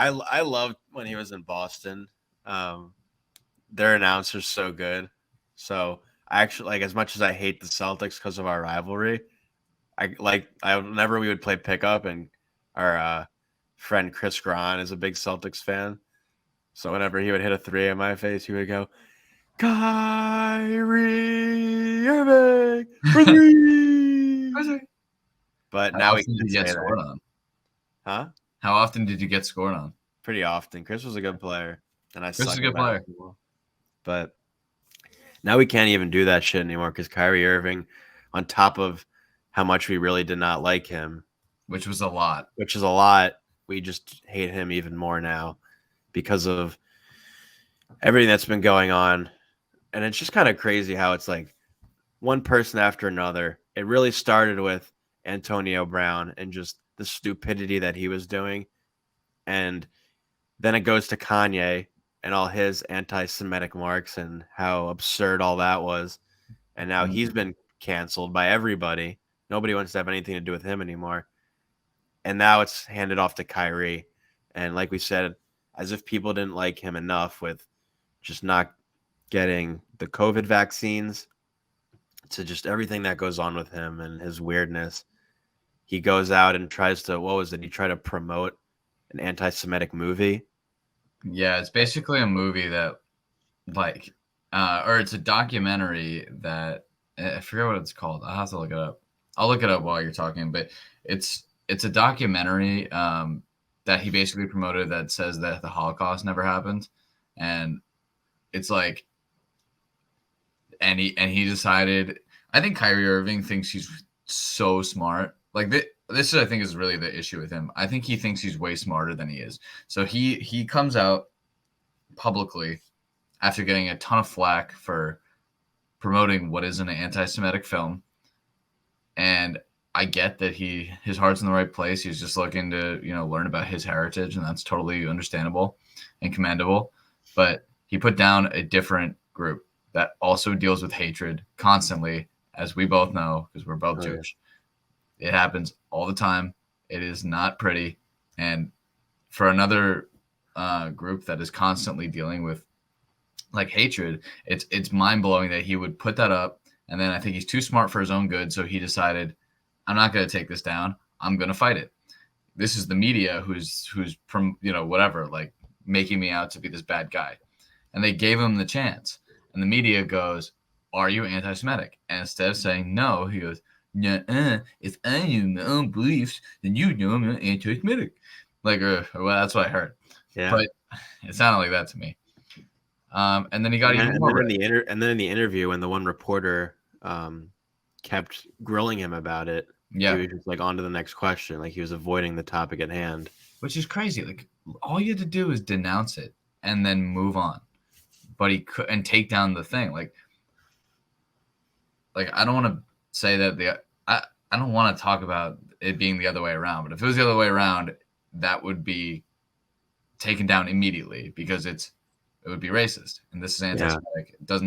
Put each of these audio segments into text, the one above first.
I loved when he was in Boston. Their announcer's so good. So I actually like as much as I hate the Celtics because of our rivalry. Whenever we would play pickup and our friend Chris Gron is a big Celtics fan. So whenever he would hit a three in my face, he would go, Kyrie Irving for three. But How now we often did can't you get say scored that. on? Huh? How often did you get scored on? Pretty often. Chris was a good player, and I Chris is a suck at good player, basketball. But now we can't even do that shit anymore because Kyrie Irving, on top of how much we really did not like him, which was a lot. which is a lot, we just hate him even more now because of everything that's been going on. And it's just kind of crazy how it's like one person after another. It really started with Antonio Brown and just the stupidity that he was doing. And then it goes to Kanye and all his anti-Semitic marks and how absurd all that was. And now he's been canceled by everybody. Nobody wants to have anything to do with him anymore. And now it's handed off to Kyrie. And like we said, as if people didn't like him enough with just not getting the COVID vaccines to just everything that goes on with him and his weirdness. He goes out and tries to, what was it? He tried to promote an anti-Semitic movie. Yeah, it's basically a movie that, like, or it's a documentary that I forget what it's called. I'll have to look it up. I'll look it up while you're talking, but it's a documentary that he basically promoted that says that the Holocaust never happened, and it's like, and he decided. I think Kyrie Irving thinks he's so smart. Like this I think is really the issue with him. I think he thinks he's way smarter than he is. So he comes out publicly after getting a ton of flack for promoting what is an anti-Semitic film. And I get that his heart's in the right place. He's just looking to, learn about his heritage, and that's totally understandable and commendable. But he put down a different group that also deals with hatred constantly, as we both know, because we're both Jewish. It happens all the time. It is not pretty. And for another group that is constantly dealing with like hatred, it's mind-blowing that he would put that up. And then I think he's too smart for his own good. So he decided, I'm not going to take this down. I'm going to fight it. This is the media who's whatever, like making me out to be this bad guy. And they gave him the chance. And the media goes, are you anti-Semitic? And instead of saying no, he goes, if I am my own beliefs, then you know I'm anti-Semitic. Like, well, that's what I heard. Yeah. But it sounded like that to me. And then he got even more. And then in the interview, when the one reporter kept grilling him about it, yeah, he was just like on to the next question, like he was avoiding the topic at hand. Which is crazy. Like all you had to do is denounce it and then move on. But he could and take down the thing. Like I don't want to say that I don't want to talk about it being the other way around. But if it was the other way around, that would be taken down immediately because it would be racist. And this is anti-Semitic. Yeah.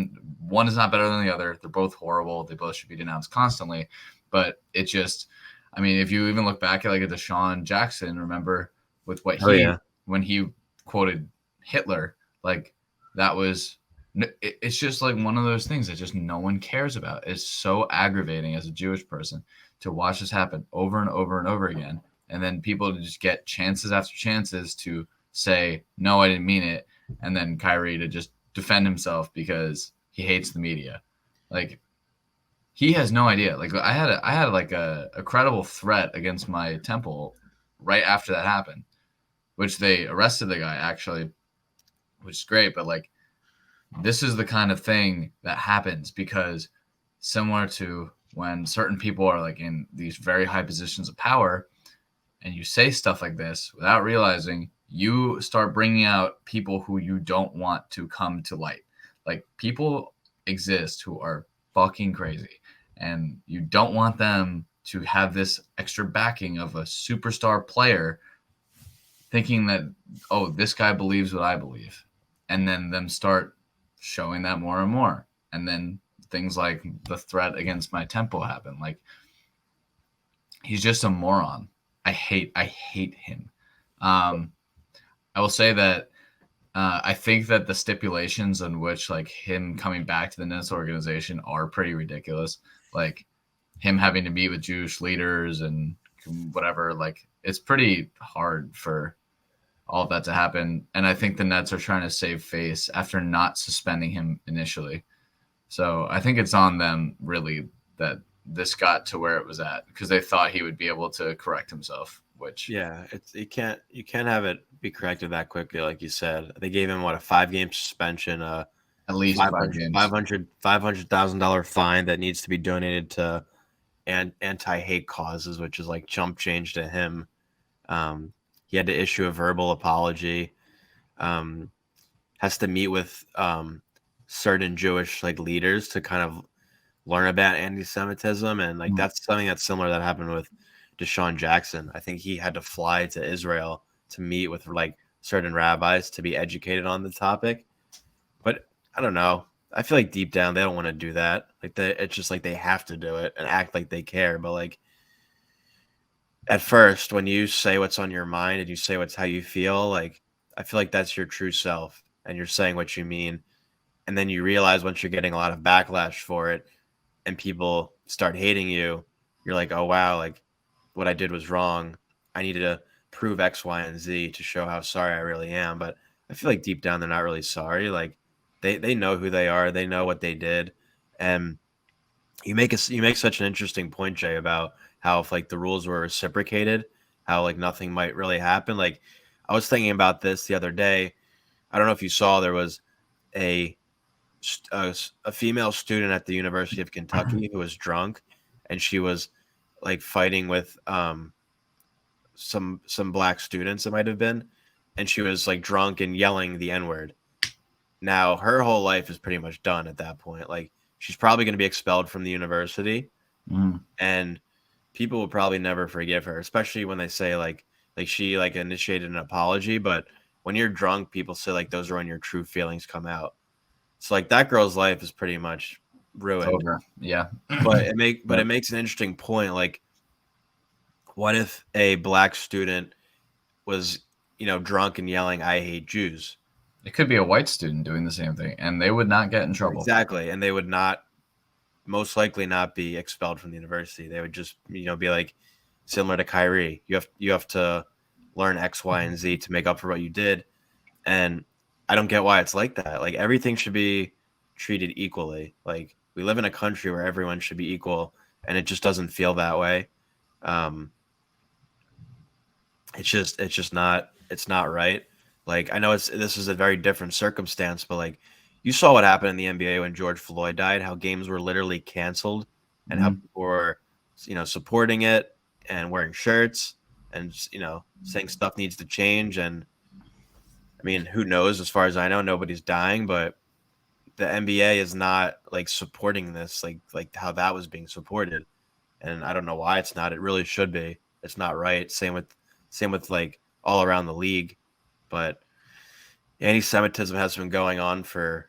One is not better than the other. They're both horrible. They both should be denounced constantly. But it just, I mean, if you even look back at like a Deshaun Jackson, remember with what when he quoted Hitler, like that was, it's just like one of those things that just no one cares about. It's so aggravating as a Jewish person to watch this happen over and over and over again. And then people just get chances after chances to say, no, I didn't mean it. And then Kyrie to just defend himself because he hates the media. Like he has no idea. Like I had like a credible threat against my temple right after that happened, which they arrested the guy actually, which is great. But like, this is the kind of thing that happens because similar to when certain people are like in these very high positions of power and you say stuff like this without realizing, you start bringing out people who you don't want to come to light. Like people exist who are fucking crazy and you don't want them to have this extra backing of a superstar player thinking that, oh, this guy believes what I believe. And then them start showing that more and more. And then things like the threat against my temple happen. Like he's just a moron. I hate him. I will say that I think that the stipulations on which like him coming back to the Nets organization are pretty ridiculous. Like him having to meet with Jewish leaders and whatever. Like it's pretty hard for all of that to happen. And I think the Nets are trying to save face after not suspending him initially. So I think it's on them really that this got to where it was at because they thought he would be able to correct himself, which Yeah, it's you can't have it be corrected that quickly, like you said. They gave him what, a 5 game suspension, at least 5 games. $500,000 fine that needs to be donated to anti-hate causes, which is like chump change to him. He had to issue a verbal apology. Um, has to meet with certain Jewish like leaders to kind of learn about anti-Semitism, and like that's something that's similar that happened with Deshaun Jackson. I think he had to fly to Israel to meet with like certain rabbis to be educated on the topic. But I don't know. I feel like deep down they don't want to do that. Like it's just like they have to do it and act like they care. But like at first, when you say what's on your mind and you say what's how you feel, like I feel like that's your true self and you're saying what you mean. And then you realize once you're getting a lot of backlash for it and people start hating you, you're like, oh wow, like what I did was wrong. I needed to prove X, Y, and Z to show how sorry I really am. But I feel like deep down they're not really sorry. Like they know who they are, they know what they did, and you make such an interesting point, Jay, about how if like the rules were reciprocated, how like nothing might really happen. Like I was thinking about this the other day. I don't know if you saw there was a a female student at the University of Kentucky who was drunk, and she was like fighting with some black students. It might have been, and she was like drunk and yelling the N word. Now her whole life is pretty much done at that point. Like she's probably going to be expelled from the university, Mm. and people will probably never forgive her, especially when they say like she like initiated an apology. But when you're drunk, people say like those are when your true feelings come out. So like that girl's life is pretty much It's ruined. over. Yeah. But Yep. it makes an interesting point. Like, what if a black student was, drunk and yelling, "I hate Jews"? It could be a white student doing the same thing, and they would not get in trouble. Exactly, and they would not most likely not be expelled from the university. They would just, be like similar to Kyrie. You have to learn X, Y, and Z to make up for what you did. And I don't get why it's like that. Like everything should be treated equally. Like we live in a country where everyone should be equal, and it just doesn't feel that way. Um, it's just not it's not right. Like I know this is a very different circumstance, but like you saw what happened in the NBA when George Floyd died, how games were literally canceled, and how Mhm. people were supporting it and wearing shirts and saying stuff needs to change. And I mean, who knows? As far as I know, nobody's dying, but the NBA is not like supporting this like how that was being supported, and I don't know why it's not. It really should be. It's not right. Same with like all around the league, but anti-Semitism has been going on for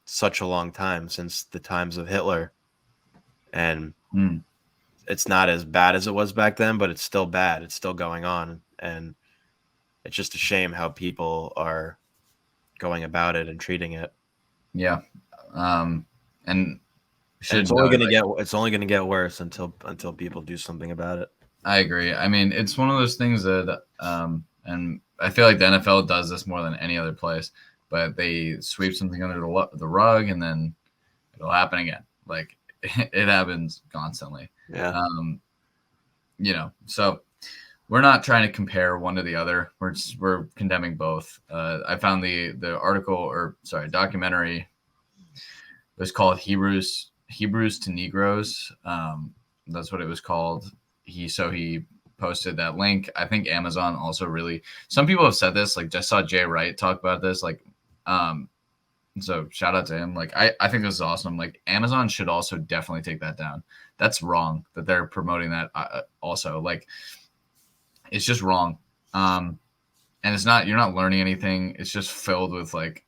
such a long time, since the times of Hitler, and Mm. it's not as bad as it was back then, but it's still bad. It's still going on, and it's just a shame how people are going about it and treating it. Yeah. And And should note, like, it's only gonna get worse until people do something about it. I agree. I mean, it's one of those things that, and I feel like the NFL does this more than any other place, but they sweep something under the rug and then it'll happen again. Like it happens constantly. Yeah. Um, so we're not trying to compare one to the other. We're condemning both. I found the article, or sorry, documentary. It was called Hebrews to Negroes. That's what it was called. He posted that link. I think Amazon also really. Some people have said this. Like just saw Jay Wright talk about this. Like, so shout out to him. Like I think this is awesome. Like Amazon should also definitely take that down. That's wrong that they're promoting that. Also, like it's just wrong. And it's not, you're not learning anything. It's just filled with like,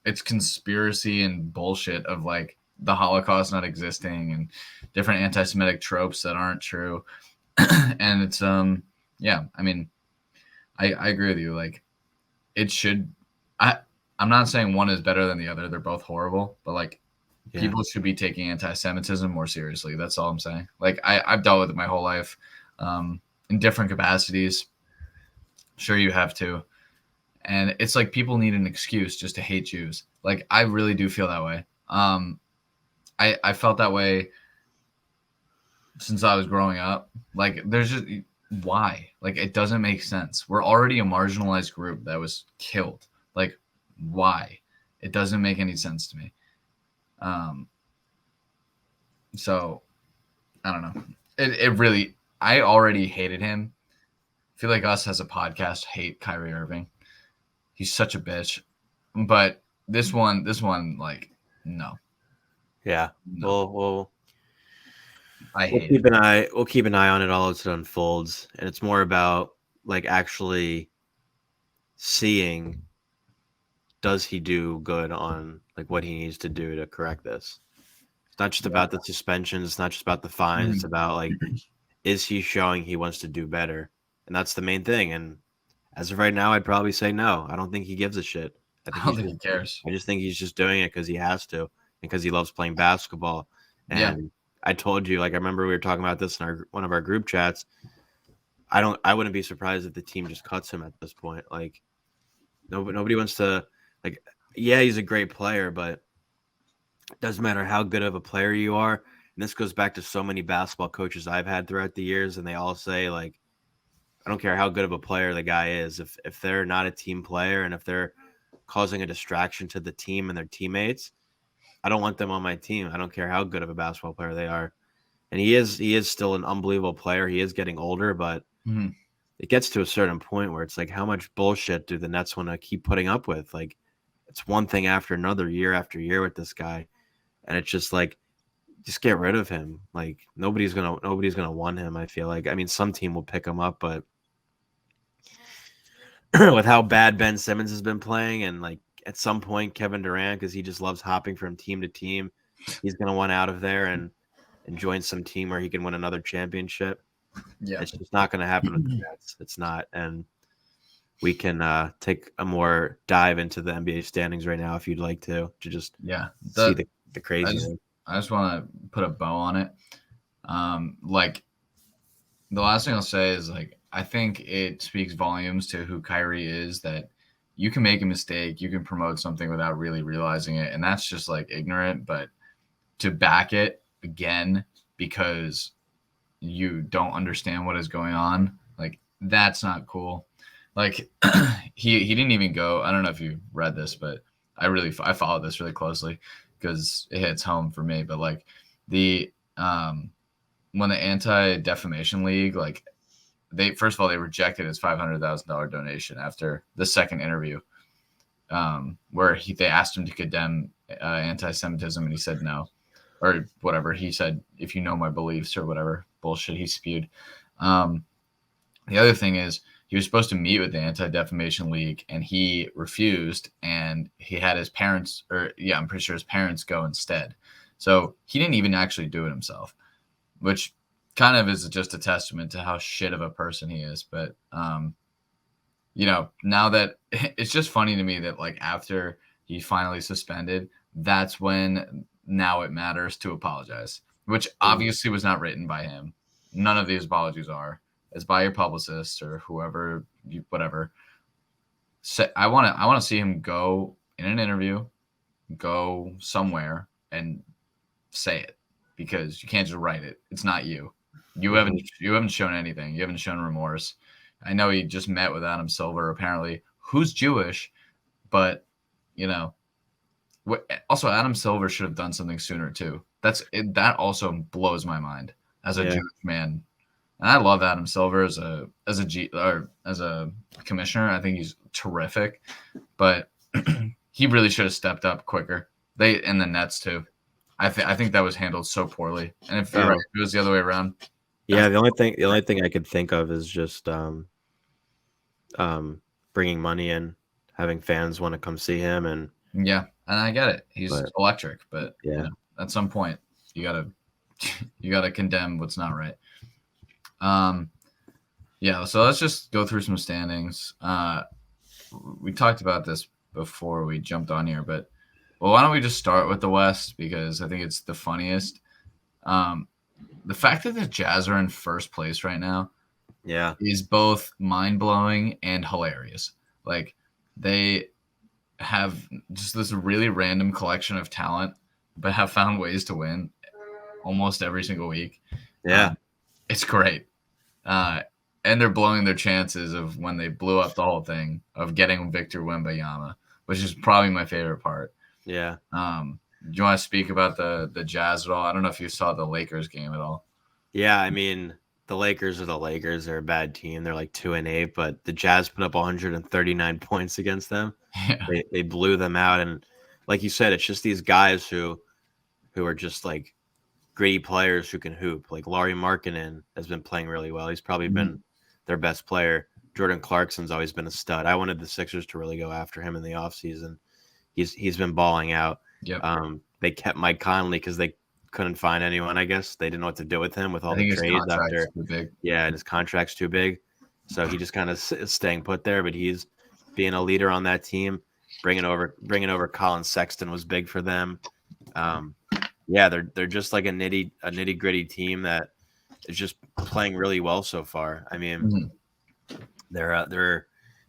it's conspiracy and bullshit of like the Holocaust not existing and different anti-Semitic tropes that aren't true. And it's, yeah, I mean, I agree with you. Like it should. I I'm not saying one is better than the other. They're both horrible, but like Yeah. people should be taking anti-Semitism more seriously. That's all I'm saying. Like I've dealt with it my whole life, in different capacities. Sure, you have to. And it's like people need an excuse just to hate Jews. Like I really do feel that way. I felt that way since I was growing up. Like there's just why? Like it doesn't make sense. We're already a marginalized group that was killed. Like why? It doesn't make any sense to me. Um, so I don't know. It really. I already hated him. I feel like us as a podcast hate Kyrie Irving. He's such a bitch. But this one, like, no, Yeah. no, We'll I we'll hate it. keep an eye on it all as it unfolds, and it's more about like actually seeing, does he do good on like what he needs to do to correct this. It's not just Yeah. about the suspensions, it's not just about the fines, it's Mhm. about like, is he showing he wants to do better? And that's the main thing. And as of right now, I'd probably say no. I don't think he gives a shit. I I think don't he's think just he cares. I just think he's just doing it because he has to and because he loves playing basketball. Yeah, And I told you, like, I remember we were talking about this in our one of our group chats. I wouldn't be surprised if the team just cuts him at this point. Like nobody wants to, like, yeah, he's a great player, but it doesn't matter how good of a player you are. And this goes back to so many basketball coaches I've had throughout the years, and they all say, like, I don't care how good of a player the guy is. If they're not a team player and if they're causing a distraction to the team and their teammates, I don't want them on my team. I don't care how good of a basketball player they are. And he is still an unbelievable player. He is getting older, but hmm it gets to a certain point where it's like, how much bullshit do the Nets want to keep putting up with? Like, it's one thing after another, year after year with this guy, and it's just like, just get rid of him. Like nobody's gonna want him. I feel like. I mean, some team will pick him up, but with how bad Ben Simmons has been playing, and like at some point Kevin Durant, because he just loves hopping from team to team, he's gonna want out of there and join some team where he can win another championship. yeah, It's just not gonna happen with the Nets. It's not, and we can take a more dive into the NBA standings right now if you'd like to just yeah. see That the I just craziness. I just want to put a bow on it. Like the last thing I'll say is like I think it speaks volumes to who Kyrie is that you can make a mistake, you can promote something without really realizing it, and that's just like ignorant. But to back it again because you don't understand what is going on, like that's not cool. Like he didn't even go. I don't know if you read this, but I followed this really closely because it hits home for me. But like the when the Anti Defamation League, like they first of all they rejected his $500,000 donation after the second interview, where they asked him to condemn anti-Semitism and he said no, or whatever he said, if you know my beliefs or whatever bullshit he spewed. Um, the other thing is he was supposed to meet with the Anti-Defamation League and he refused, and he had his parents, or yeah, I'm pretty sure his parents go instead. So he didn't even actually do it himself, which kind of is just a testament to how shit of a person he is. But now that it's just funny to me that like after he finally suspended, that's when now it matters to apologize, which obviously was not written by him. None of these apologies are. It's by your publicist or whoever, whatever. I want to see him go in an interview, go somewhere and say it, because you can't just write it. It's not you. You Mhm. haven't shown anything. You haven't shown remorse. I know he just met with Adam Silver, apparently, who's Jewish, but you know, also Adam Silver should have done something sooner too. That also blows my mind as a Yeah, Jewish man. And I love Adam Silver as a commissioner. I think he's terrific, but he really should have stepped up quicker. They and the Nets too. I think that was handled so poorly. And if you're right, oh, if it was the other way around, yeah. that's The only thing I could think of is just um, bringing money in, having fans want to come see him, and yeah. And I get it. He's but electric, but yeah, at some point you gotta you gotta condemn what's not right. Um, Yeah, so let's just go through some standings. We talked about this before we jumped on here, but well, why don't we just start with the West because I think it's the funniest. Um, the fact that the Jazz are in first place right now Yeah. is both mind blowing and hilarious. Like they have just this really random collection of talent, but have found ways to win almost every single week. Yeah. It's great. Uh, and they're blowing their chances of when they blew up the whole thing of getting Victor Wembanyama, which is probably my favorite part. Yeah. Do you want to speak about the Jazz at all? I don't know if you saw the Lakers game at all. Yeah. I mean, the Lakers are the Lakers. They're a bad team. They're like 2-8, but the Jazz put up 139 points against them. Yeah, They blew them out, and like you said, it's just these guys who are just like gritty players who can hoop. Like Laurie Markkinen has been playing really well. He's probably been their best player. Jordan Clarkson's always been a stud. I wanted the Sixers to really go after him in the offseason. He's been balling out. yep. They kept Mike Conley because they couldn't find anyone. I guess they didn't know what to do with him with all I the think his trades contract's after. too big. Yeah, and his contract's too big, so he just kind of is staying put there. But he's being a leader on that team. Bringing over Colin Sexton was big for them. Yeah, they're just like a nitty gritty team that is just playing really well so far. I mean,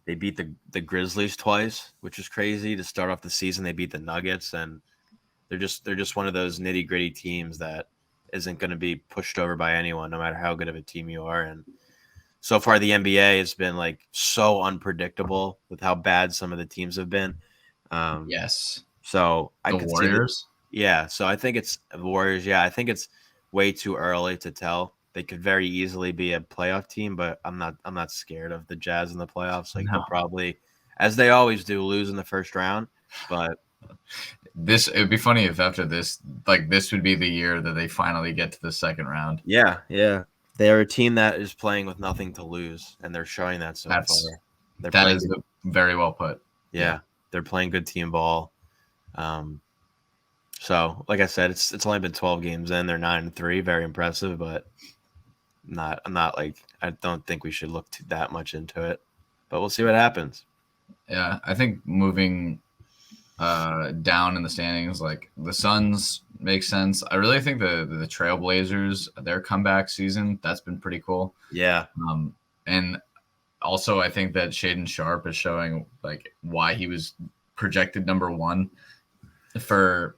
they beat the Grizzlies twice, which is crazy to start off the season. They beat the Nuggets, and they're just one of those nitty gritty teams that isn't going to be pushed over by anyone, no matter how good of a team you are. And so far, the NBA has been like so unpredictable with how bad some of the teams have been. Yes. So I The could see that. Warriors? Yeah, so I think it's the Warriors. Yeah, I think it's way too early to tell. They could very easily be a playoff team, but I'm not scared of the Jazz in the playoffs. Like they'll No. probably, as they always do, lose in the first round. But It would be funny if after this, like this would be the year that they finally get to the second round. yeah, they are a team that is playing with nothing to lose, and they're showing that so far. They're That playing is good, very well put. yeah, they're playing good team ball. So like I said, it's only been 12 games in. They're 9-3, very impressive, but I'm not like I don't think we should look that much into it. But we'll see what happens. Yeah, I think moving down in the standings, like the Suns makes sense. I really think the Trailblazers, their comeback season, that's been pretty cool. Yeah, And also I think that Shaden Sharp is showing like why he was projected number one for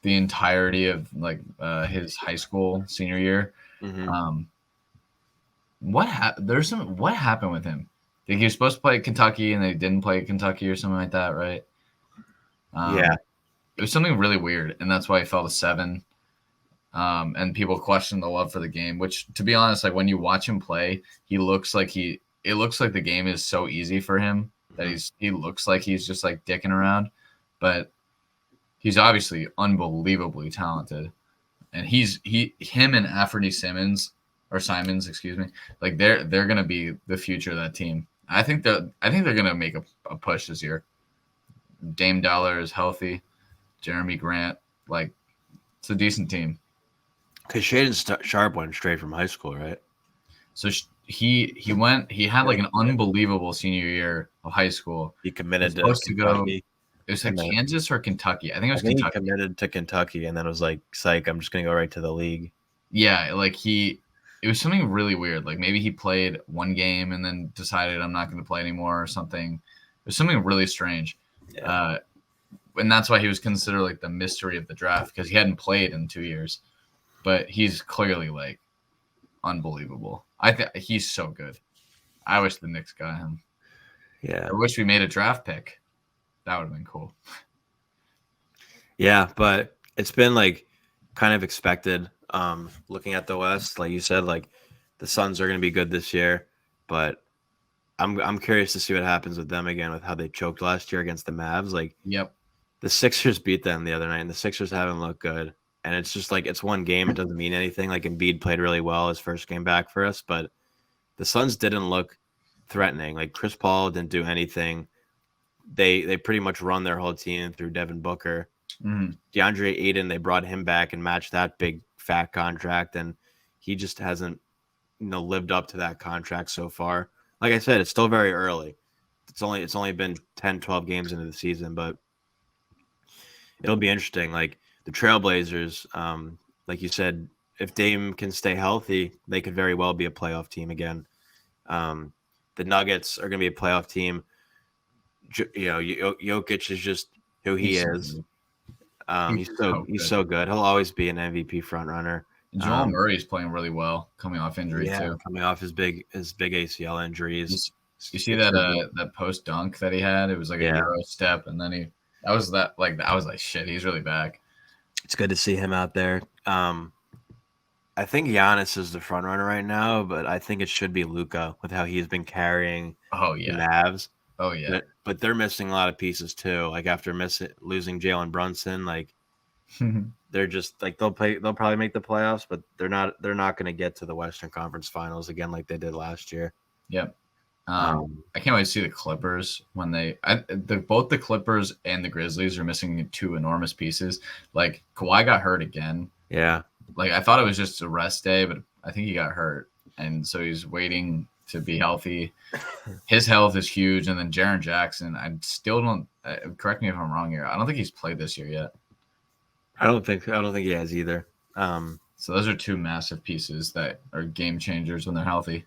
the entirety of like his high school senior year. mm-hmm. What happened with him? Like he was supposed to play at Kentucky and they didn't play at Kentucky or something like that, right? Yeah, It was something really weird, and that's why he fell to 7. And people question the love for the game, which, to be honest, like when you watch him play, it looks like the game is so easy for him that he looks like he's just like dicking around, but he's obviously unbelievably talented, and him and Simons, excuse me, like they're gonna be the future of that team. I think they're gonna make a push this year. Dame Dollar is healthy. Jeremy Grant, like it's a decent team. because Shaden Sharp went straight from high school, right? So he had like an unbelievable senior year of high school. He committed to Supposed to go. Kentucky. It was like Kansas or Kentucky. I think it was I think he Kentucky. committed to Kentucky, and then it was like, psych, I'm just gonna go right to the league. Yeah, like it was something really weird. Like maybe he played one game and then decided I'm not going to play anymore or something. It was something really strange. Yeah. And that's why he was considered like the mystery of the draft because he hadn't played in 2 years. But he's clearly like unbelievable. I think he's so good. I wish the Knicks got him. Yeah. I wish we made a draft pick. That would have been cool. Yeah, but it's been like kind of expected. Looking at the West, like you said, like the Suns are going to be good this year, but I'm curious to see what happens with them again with how they choked last year against the Mavs. Like Yep. the Sixers beat them the other night, and the Sixers haven't looked good. And it's just like it's one game; it doesn't mean anything. Like Embiid played really well his first game back for us, but the Suns didn't look threatening. Like Chris Paul didn't do anything. They pretty much run their whole team through Devin Booker. Mm-hmm. DeAndre Ayton, they brought him back and matched that big fat contract, and he just hasn't lived up to that contract so far. Like I said, it's still very early. It's only been 10, 12 games into the season, but it'll be interesting. Like the Trailblazers, like you said, if Dame can stay healthy, they could very well be a playoff team again. The Nuggets are going to be a playoff team. Jokic is just who he He's so is. good. He's so good. He'll always be an MVP front runner. And Jamal Murray's playing really well, coming off injury too. Coming off his big ACL injuries. You see that post dunk that he had? It was like a Euro step, and then I was like, shit, he's really back. It's good to see him out there. I think Giannis is the front runner right now, but I think it should be Luka with how he's been carrying the Mavs. Oh yeah. But they're missing a lot of pieces too. Like after losing Jalen Brunson, like they're just like they'll probably make the playoffs, but they're not going to get to the Western Conference Finals again like they did last year. Yep. I can't wait to see the Clippers when both the Clippers and the Grizzlies are missing two enormous pieces. Like Kawhi got hurt again. Yeah. Like I thought it was just a rest day, but I think he got hurt, and so he's waiting to be healthy. His health is huge, and then Jaren Jackson. I still don't. Correct me if I'm wrong here. I don't think he's played this year yet. I don't think he has either. So those are two massive pieces that are game changers when they're healthy.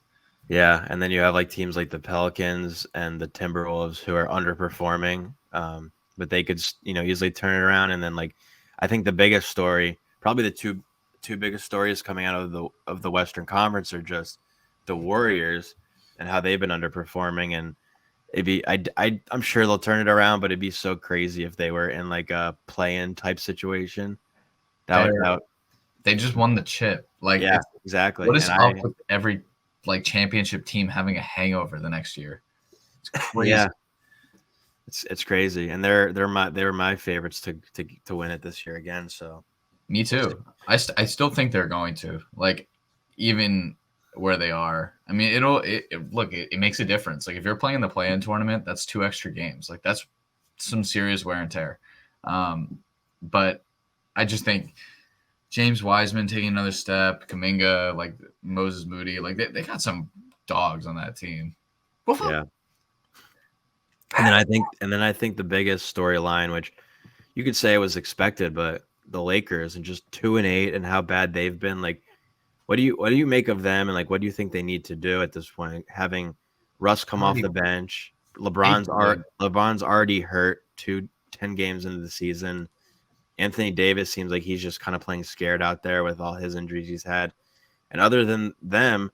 Yeah, and then you have like teams like the Pelicans and the Timberwolves who are underperforming, but they could easily turn it around. And then like I think the biggest story, probably the two biggest stories coming out of the Western Conference are just the Warriors and how they've been underperforming. And I'm sure they'll turn it around, but it'd be so crazy if they were in like a play-in type situation. They just won the chip. Like yeah, exactly. What is up with every like championship team having a hangover the next year? It's crazy. Yeah. It's crazy. And they were my favorites to win it this year again. So me too. I still think they're going to, like, even where they are. I mean, it makes a difference. Like if you're playing the play-in tournament, that's 2 extra games. Like that's some serious wear and tear. But I just think James Wiseman taking another step, Kuminga, like Moses Moody, like they got some dogs on that team. Yeah. And then I think the biggest storyline, which you could say was expected, but the Lakers and just 2-8 and how bad they've been. Like, what do you make of them, and like what do you think they need to do at this point? Having Russ come off the bench, LeBron's already hurt 10 games into the season. Anthony Davis seems like he's just kind of playing scared out there with all his injuries he's had. And other than them,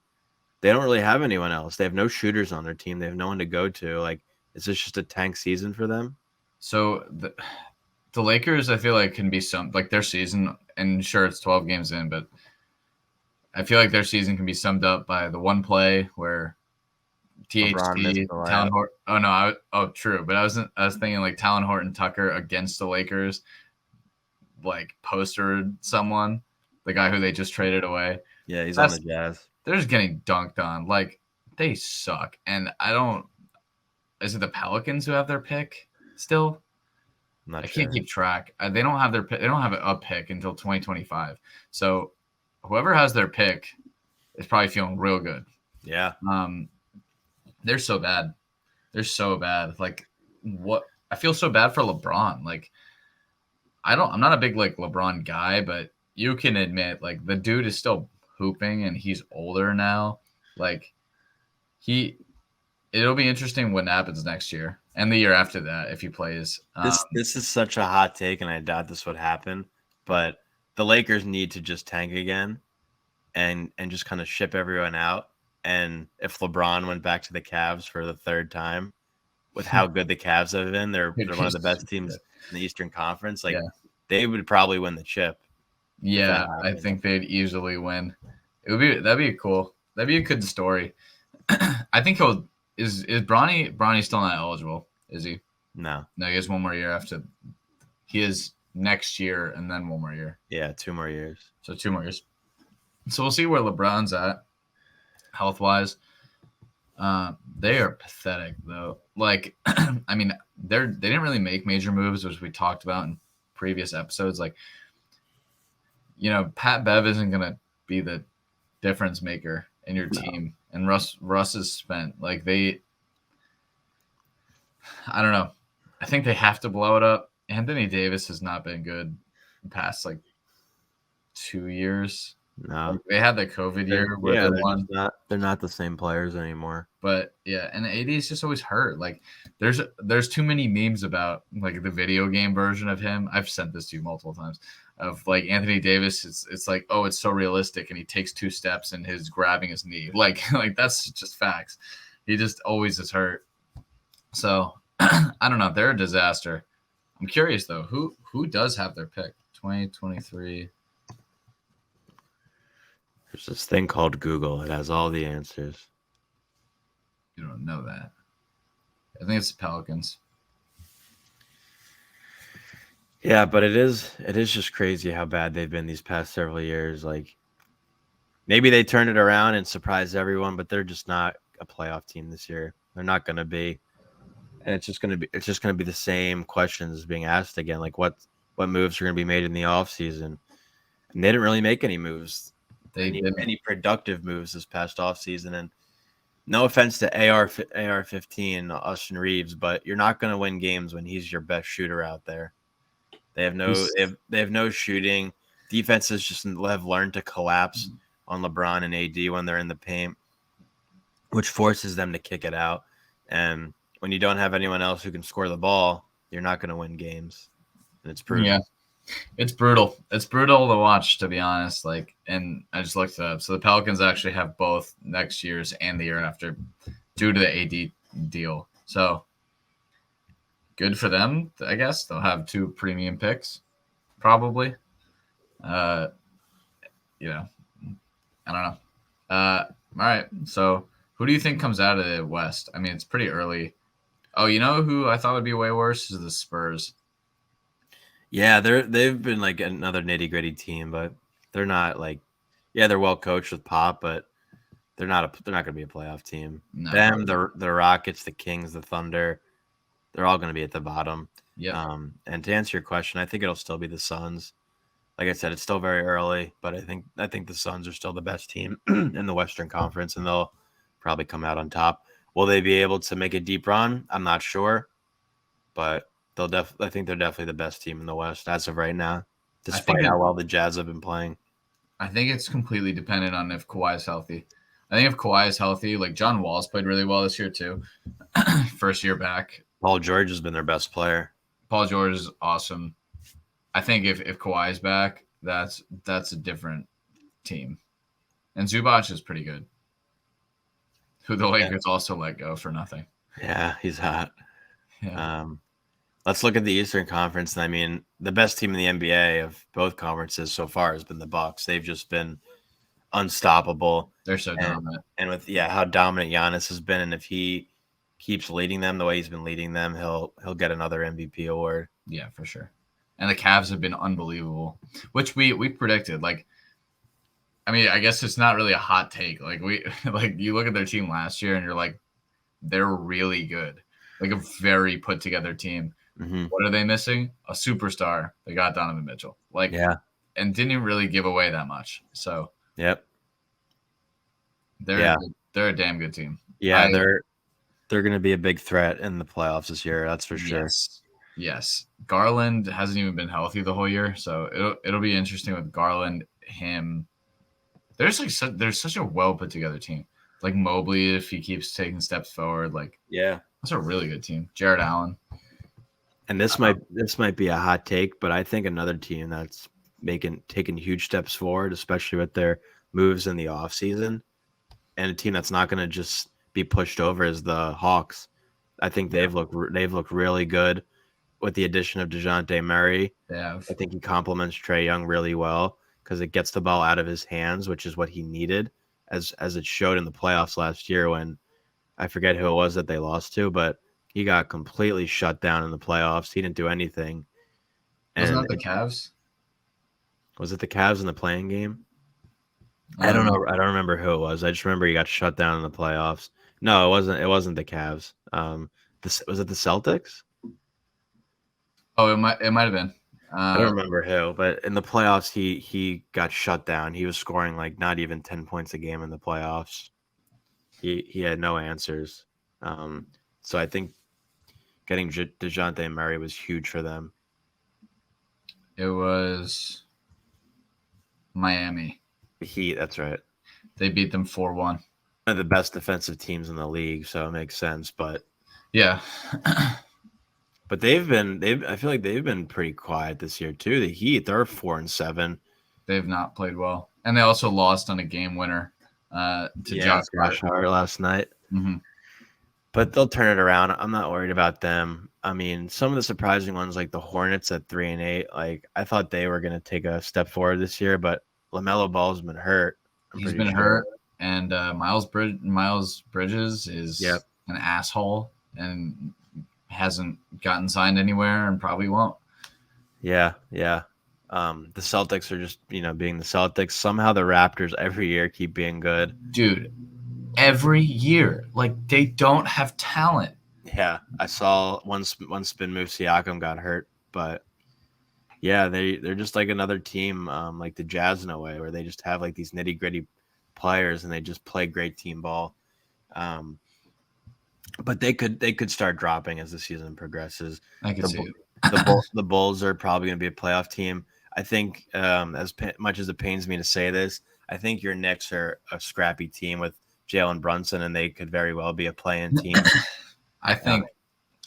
they don't really have anyone else. They have no shooters on their team. They have no one to go to. Like, is this just a tank season for them? So the Lakers, I feel like, can be their season, and sure, it's 12 games in, but I feel like their season can be summed up by the one play where THT, Talon Horton. True. But I was thinking like Talon Horton Tucker against the Lakers, like postered someone, the guy who they just traded away. Yeah, he's on the Jazz. They're just getting dunked on. Like they suck. And is it the Pelicans who have their pick still? I can't keep track. They don't have they don't have a pick until 2025. So whoever has their pick is probably feeling real good. Yeah. They're so bad. They're so bad. Like what? I feel so bad for LeBron. Like I'm not a big like LeBron guy, but you can admit like the dude is still hooping and he's older now. Like it'll be interesting what happens next year and the year after that if he plays. This is such a hot take, and I doubt this would happen. But the Lakers need to just tank again, and just kind of ship everyone out. And if LeBron went back to the Cavs for the third time, with how good the Cavs have been, they're one of the best teams in the Eastern Conference. Like they would probably win the chip. Yeah, I think they'd easily win. That'd be cool. That'd be a good story. I think is Bronny still not eligible? Is he? No, he has one more year after. He is next year and then one more year. Yeah, 2 more years. So 2 more years. So we'll see where LeBron's at, health wise. They are pathetic though. Like, I mean, they didn't really make major moves, which we talked about in previous episodes. Like, Pat Bev isn't gonna be the difference maker in your No. team. And Russ is spent. Like they, I don't know. I think they have to blow it up. Anthony Davis has not been good the past like 2 years. No. Like they had the COVID year where they They're won. just not. They're not the same players anymore. But yeah, and AD is just always hurt. Like there's too many memes about like the video game version of him. I've sent this to you multiple times of like Anthony Davis. It's like, oh, it's so realistic, and he takes 2 steps and his grabbing his knee. Like that's just facts. He just always is hurt. So I don't know. They're a disaster. I'm curious though, who does have their pick? 2023. There's this thing called Google. It has all the answers. You don't know that. I think it's the Pelicans. Yeah, but it is just crazy how bad they've been these past several years. Like maybe they turn it around and surprise everyone, but they're just not a playoff team this year. They're not going to be, and it's just going to be the same questions being asked again. Like what moves are going to be made in the offseason? And they didn't really make any moves, any productive moves this past offseason. And no offense to AR-15 Austin Reeves, but you're not going to win games when he's your best shooter out there. They have no shooting. Defenses just have learned to collapse on LeBron and AD when they're in the paint, which forces them to kick it out. And when you don't have anyone else who can score the ball, you're not going to win games. And it's proven. Yeah. It's brutal. It's brutal to watch, to be honest. Like, and I just looked it up. So the Pelicans actually have both next year's and the year after due to the AD deal. So good for them, I guess. They'll have 2 premium picks, probably. I don't know. All right. So who do you think comes out of the West? I mean, it's pretty early. Oh, you know who I thought would be way worse is the Spurs. Yeah, they've been like another nitty-gritty team, but they're not like, yeah, they're well coached with Pop, but they're not going to be a playoff team. No. Them, the Rockets, the Kings, the Thunder, they're all going to be at the bottom. Yeah. And to answer your question, I think it'll still be the Suns. Like I said, it's still very early, but I think the Suns are still the best team in the Western Conference, and they'll probably come out on top. Will they be able to make a deep run? I'm not sure, but I think they're definitely the best team in the West as of right now, despite how well the Jazz have been playing. I think it's completely dependent on if Kawhi is healthy. I think if Kawhi is healthy, like John Wall's played really well this year too. First year back. Paul George has been their best player. Paul George is awesome. I think if Kawhi is back, that's a different team. And Zubac is pretty good. Who the Lakers also let go for nothing. Yeah, he's hot. Yeah. Let's look at the Eastern Conference. I mean, the best team in the NBA of both conferences so far has been the Bucks. They've just been unstoppable. They're so dominant. And with how dominant Giannis has been, and if he keeps leading them the way he's been leading them, he'll get another MVP award. Yeah, for sure. And the Cavs have been unbelievable, which we predicted. Like, I mean, I guess it's not really a hot take. Like you look at their team last year and you're like, they're really good. Like a very put together team. Mm-hmm. What are they missing? A superstar. They got Donovan Mitchell. And didn't really give away that much. So yep, they're a damn good team. Yeah, they're going to be a big threat in the playoffs this year. That's for sure. Yes. Garland hasn't even been healthy the whole year, so it'll be interesting with Garland, him. There's such a well put together team. Like Mobley, if he keeps taking steps forward, that's a really good team. Jared Allen. And this might be a hot take, but I think another team that's taking huge steps forward, especially with their moves in the offseason, and a team that's not going to just be pushed over, is the Hawks. I think they've looked really good with the addition of DeJounte Murray. Yeah, I think he complements Trae Young really well because it gets the ball out of his hands, which is what he needed, as it showed in the playoffs last year when I forget who it was that they lost to, but he got completely shut down in the playoffs. He didn't do anything. Wasn't that the Cavs? Was it the Cavs in the playing game? I don't know. I don't remember who it was. I just remember he got shut down in the playoffs. No, it wasn't. It wasn't the Cavs. Was it the Celtics? Oh, it might have been. I don't remember who, but in the playoffs, he got shut down. He was scoring like not even 10 points a game in the playoffs. He had no answers. So I think getting DeJounte Murray was huge for them. It was Miami. The Heat, that's right. They beat them 4-1. One of the best defensive teams in the league, so it makes sense. But Yeah. they've I feel like they've been pretty quiet this year too. The Heat, they're 4-7. They've not played well. And they also lost on a game winner to Josh Hart last night. Mm-hmm. But they'll turn it around. I'm not worried about them. I mean, some of the surprising ones, like the Hornets at 3-8, like I thought they were going to take a step forward this year, but LaMelo Ball's been hurt. He's been hurt, and Miles Bridges is an asshole and hasn't gotten signed anywhere and probably won't. Yeah. The Celtics are just, being the Celtics. Somehow the Raptors every year keep being good. Dude, every year. Like, they don't have talent. Yeah, I saw one spin move, Siakam got hurt, but yeah, they're just like another team, like the Jazz in a way, where they just have like these nitty gritty players and they just play great team ball. But they could start dropping as the season progresses. I can see it. The Bulls are probably going to be a playoff team. I think, as much as it pains me to say this, I think your Knicks are a scrappy team with Jalen Brunson, and they could very well be a play-in team. I think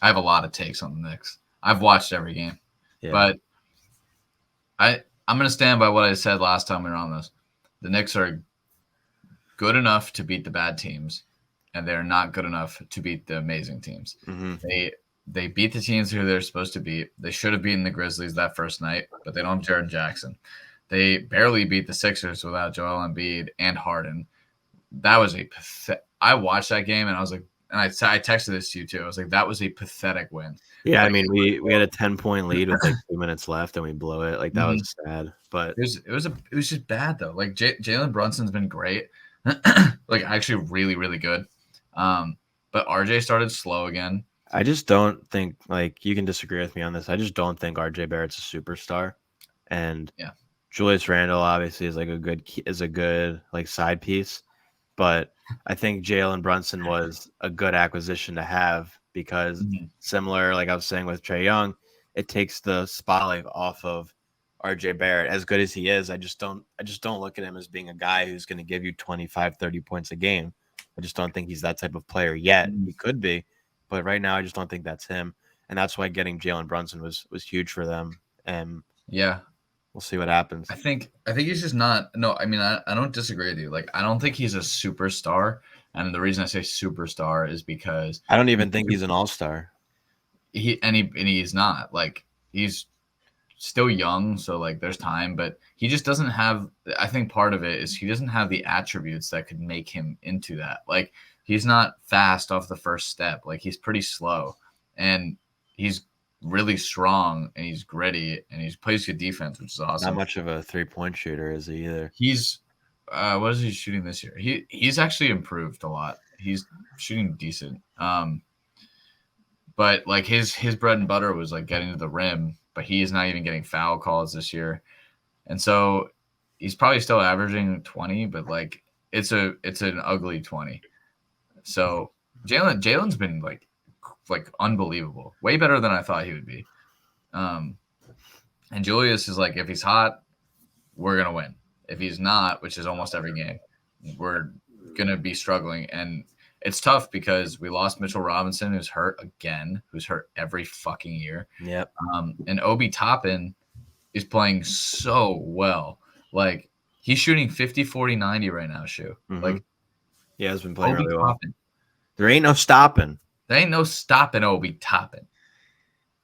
I have a lot of takes on the Knicks. I've watched every game, but I'm going to stand by what I said last time we were on this. The Knicks are good enough to beat the bad teams, and they're not good enough to beat the amazing teams. Mm-hmm. They beat the teams who they're supposed to beat. They should have beaten the Grizzlies that first night, but they don't have Jaren Jackson. They barely beat the Sixers without Joel Embiid and Harden. That was I watched that game and I was like, and I texted this to you too. I was like, that was a pathetic win. Yeah, I mean, we had a 10-point lead with like 2 minutes left and we blew it. Like that was sad, but it was just bad though. Like Jalen Brunson's been great, like actually really really good. But RJ started slow again. I just don't think, like, you can disagree with me on this. I just don't think RJ Barrett's a superstar, and Julius Randle obviously is like a good like side piece. But I think Jalen Brunson was a good acquisition to have because similar, like I was saying with Trae Young, it takes the spotlight off of RJ Barrett. As good as he is, I just don't look at him as being a guy who's going to give you 25, 30 points a game. I just don't think he's that type of player yet. He could be, but right now I just don't think that's him. And that's why getting Jalen Brunson was huge for them. And we'll see what happens. I think he's just not. No, I mean, I don't disagree with you. Like, I don't think he's a superstar. And the reason I say superstar is because I don't even think he's an all-star. He's not. Like, he's still young, so like there's time, but he just doesn't have. I think part of it is he doesn't have the attributes that could make him into that. Like, he's not fast off the first step. Like, he's pretty slow, and he's really strong, and he's gritty, and he plays good defense, which is awesome. Not much of a 3-point shooter, is he either? He's what is he shooting this year? He's actually improved a lot. He's shooting decent. But like his bread and butter was like getting to the rim, but he is not even getting foul calls this year. And so he's probably still averaging 20, but like it's an ugly 20. So Jalen's been like unbelievable. Way better than I thought he would be. And Julius is like, if he's hot, we're going to win. If he's not, which is almost every game, we're going to be struggling. And it's tough because we lost Mitchell Robinson, who's hurt again, who's hurt every fucking year. Yep. And Obi Toppin is playing so well. Like, he's shooting 50, 40, 90 right now, Shu. Mm-hmm. Like, he has been playing Obi really well. Toppin. There ain't no stopping. There ain't no stopping Obi Toppin.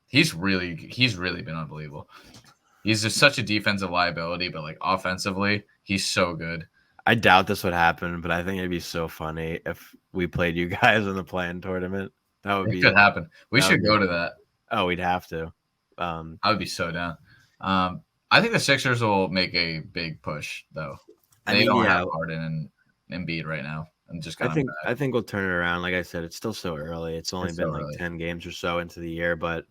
He's really been unbelievable. He's just such a defensive liability, but like offensively, he's so good. I doubt this would happen, but I think it'd be so funny if we played you guys in the play-in tournament. It could happen. We should go to that. Oh, we'd have to. I would be so down. I think the Sixers will make a big push, though. They don't have Harden and Embiid right now. I think we'll turn it around. Like I said, it's still so early. It's only been like 10 games or so into the year, but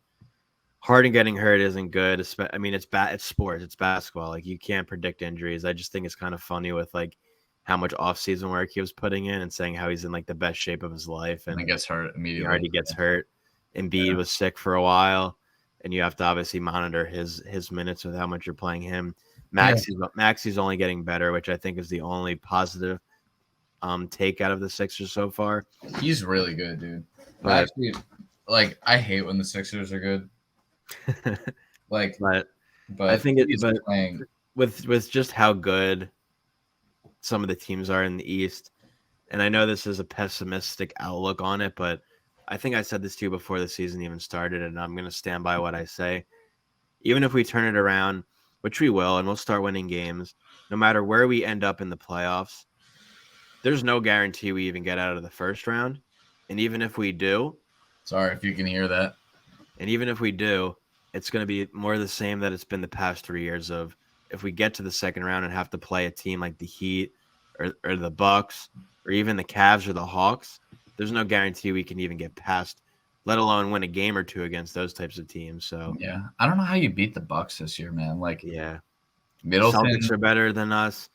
Harden getting hurt isn't good. I mean, it's sports, it's basketball. Like you can't predict injuries. I just think it's kind of funny with like how much off-season work he was putting in and saying how he's in like the best shape of his life, And I and gets hurt he immediately. already gets hurt. Embiid was sick for a while, and you have to obviously monitor his minutes with how much you're playing him. Maxi's only getting better, which I think is the only positive take out of the Sixers so far. He's really good, dude. But Actually, like I hate when the Sixers are good. Like, but I but think he's playing. with just how good some of the teams are in the East, and I know this is a pessimistic outlook on it, but I think I said this to you before the season even started, and I'm going to stand by what I say. Even if we turn it around, which we will, and we'll start winning games, no matter where we end up in the playoffs, there's no guarantee we even get out of the first round. And even if we do, Sorry if you can hear that. it's going to be more the same that it's been the past 3 years of if we get to the second round and have to play a team like the Heat or the Bucks or even the Cavs or the Hawks, there's no guarantee we can even get past, let alone win a game or two against those types of teams. So Yeah, I don't know how you beat the Bucks this year, man. Like yeah, Middleton, Celtics are better than us.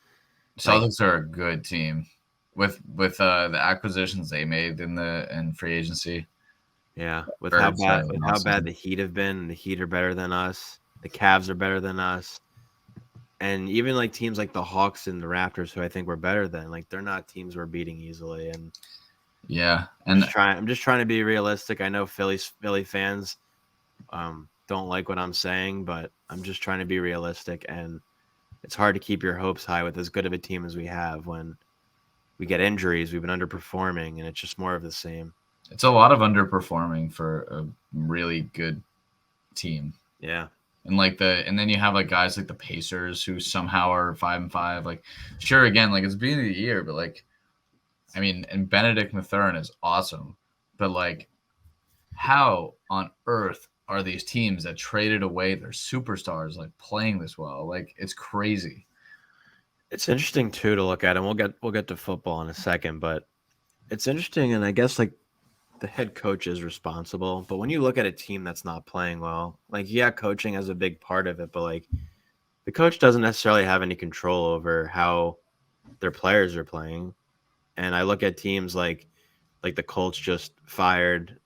Like Celtics are a good team with the acquisitions they made in free agency. yeah, with Or how sorry, bad the Heat have been, the Heat are better than us. The Cavs are better than us. And even like teams like the Hawks and the Raptors, who I think we're better than, like they're not teams we're beating easily. And yeah, I'm and just trying to be realistic. I know Philly fans don't like what I'm saying, but I'm just trying to be realistic. And it's hard to keep your hopes high with as good of a team as we have when we get injuries. We've been underperforming, and it's just more of the same. it's a lot of underperforming for a really good team. Yeah. And then you have like guys like the Pacers who somehow are 5-5. Like, sure, again, like it's the beginning of the year, but like, I mean, and Benedict Mathurin is awesome, but like, how on earth are these teams that traded away their superstars like playing this well? Like, it's crazy. It's interesting too to look at, and we'll get to football in a second, but it's interesting, and I guess like the head coach is responsible. But when you look at a team that's not playing well, like yeah, coaching has a big part of it, but like the coach doesn't necessarily have any control over how their players are playing. And I look at teams like the Colts just fired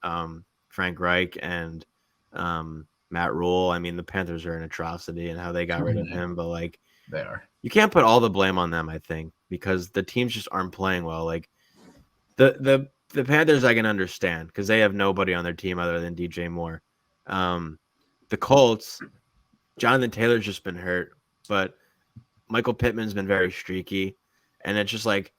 Frank Reich and Matt Rule. I mean, the Panthers are an atrocity and how they got rid of him, but like They are. you can't put all the blame on them, I think, because the teams just aren't playing well. Like the Panthers I can understand because they have nobody on their team other than DJ Moore. The Colts, Jonathan Taylor's just been hurt, but Michael Pittman's been very streaky, and it's just like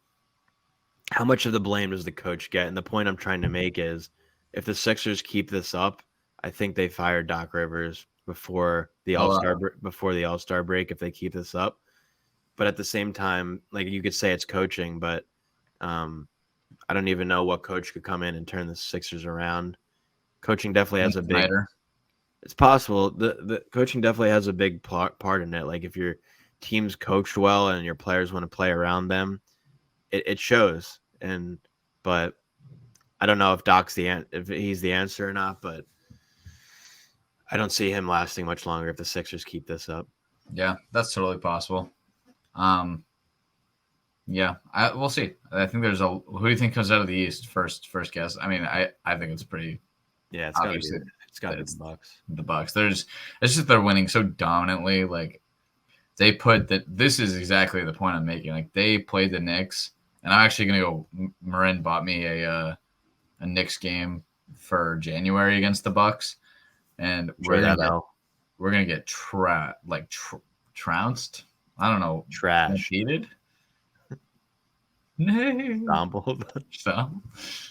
how much of the blame does the coach get? And the point I'm trying to make is if the Sixers keep this up, I think they fire Doc Rivers before the All-Star break if they keep this up. But at the same time, like you could say it's coaching, but I don't even know what coach could come in and turn the Sixers around. Coaching definitely has a big. Snyder. It's possible. The coaching definitely has a big part in it. Like if your team's coached well and your players want to play around them, it shows. But I don't know if if he's the answer or not. But I don't see him lasting much longer if the Sixers keep this up. Yeah, that's totally possible. Yeah, we'll see. I think there's a. Who do you think comes out of the East first? First guess. I mean, I think it's pretty. Yeah, it's got to be the Bucks. The Bucks. It's just they're winning so dominantly. Like they put that. This is exactly the point I'm making. Like they played the Knicks, and I'm actually gonna go. Marin bought me a Knicks game for January against the Bucks, and we're gonna get trounced. I don't know. Trash. Defeated. No. Stumbled. So